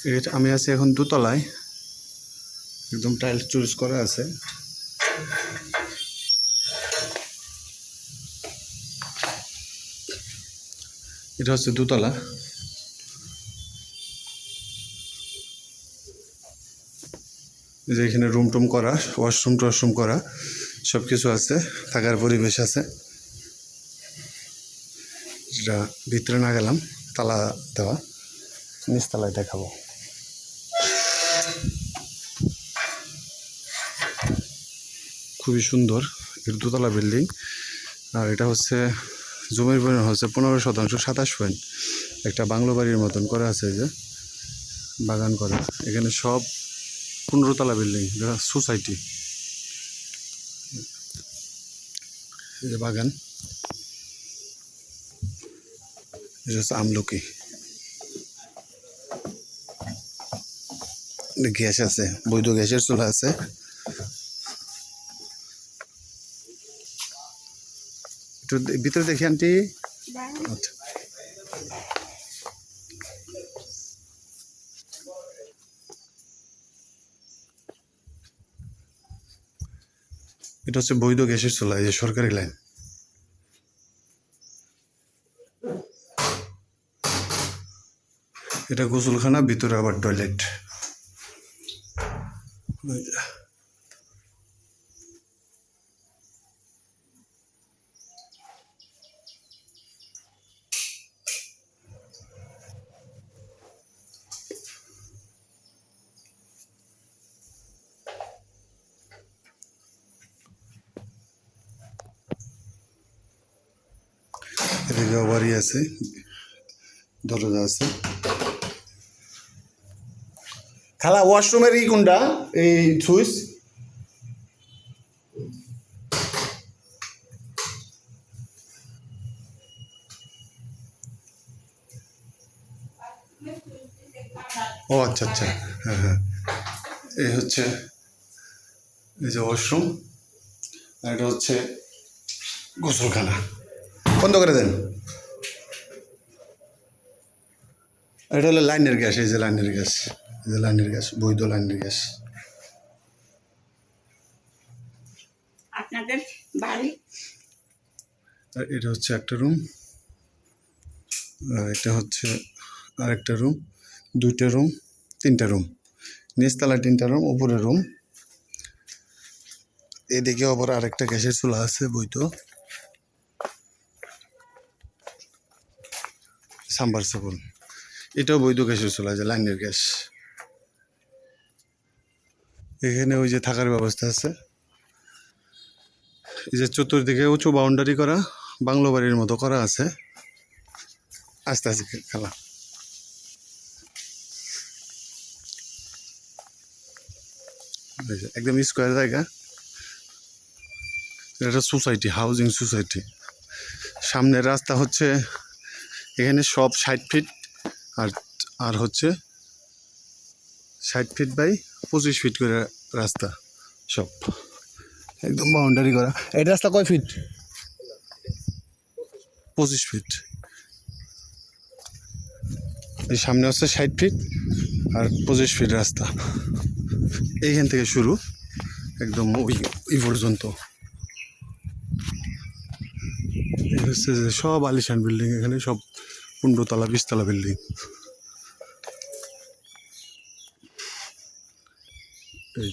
এটা আমি আছি এখন দোতলায়, একদম টাইলস চুজ করা আছে। এটা হচ্ছে দোতলা। যে এখানে রুম টুম করা, ওয়াশরুম টশরুম করা সব কিছু আছে, থাকার পরিবেশ আছে। এটা ভিতরে না গেলাম, তালা দেওয়া, নিচতলায় দেখাবো। খুবই সুন্দর, এর দোতলা বিল্ডিং। আর এটা হচ্ছে জমির পরিমাণ হচ্ছে 15%, 27 পয়েন্ট। একটা বাংলো বাড়ির মতন করা আছে, যে বাগান করা। এখানে সব 15 তলা বিল্ডিং, এটা সোসাইটি। এই যে বাগান, এটা হচ্ছে আমলকি। গ্যাস আছে, বৈধ গ্যাসের চুলা আছে। একটু ভিতরে দেখি আন্টি। আচ্ছা, এটা হচ্ছে বৈধ গ্যাসের চুলা, এই যে সরকারি লাইন। এটা গোসলখানা, ভিতরে আবার টয়লেট। এদিকে বাড়ি আছে, দরজা আছে। খালা ওয়াশরুমের এই কোনটা, এই সুইচ? ও আচ্ছা আচ্ছা, হ্যাঁ হ্যাঁ। এই হচ্ছে, এই যে ওয়াশরুম, আর এটা হচ্ছে গোসলখানা। বন্ধ করে দেন। এটা হলো লাইনের গ্যাস, এই যে লাইনের গ্যাস, এই যে লাইনের গ্যাস, বৈধ লাইনের গ্যাস। আপনাদের বাড়ি। আর এটা হচ্ছে একটা রুম, আর এটা হচ্ছে আরেকটা রুম, দুইটা রুম, তিনটা রুম। নিচতলায় 3টা রুম, উপরে রুম। এদিকে আবার আরেকটা গ্যাসের চুলা আছে বৈধ, সাবমার্সিবল। এটাও বৈধ গ্যাসের চুলা, যে লাইনের গ্যাস। এখানে ওই যে থাকার ব্যবস্থা আছে। এই যে চতুর্দিকে উঁচু বাউন্ডারি করা, বাংলো বাড়ির মতো করা আছে। আস্তে আস্তে খেলা। একদম স্কোয়ার জায়গা। এটা সোসাইটি, হাউজিং সোসাইটি। সামনের রাস্তা হচ্ছে এখানে সব 60 ফিট, আর আর হচ্ছে 60 ফিট বাই 25 ফিট করে রাস্তা, সব একদম বাউন্ডারি করা। এই রাস্তা কয় ফিট? 25 ফিট। এই সামনে হচ্ছে 60 ফিট আর 25 ফিট রাস্তা। এইখান থেকে শুরু, একদম ওই পর্যন্ত। এই হচ্ছে যে সব আলিশান বিল্ডিং, এখানে সব 15 তলা 20 তলা বিল্ডিং। এই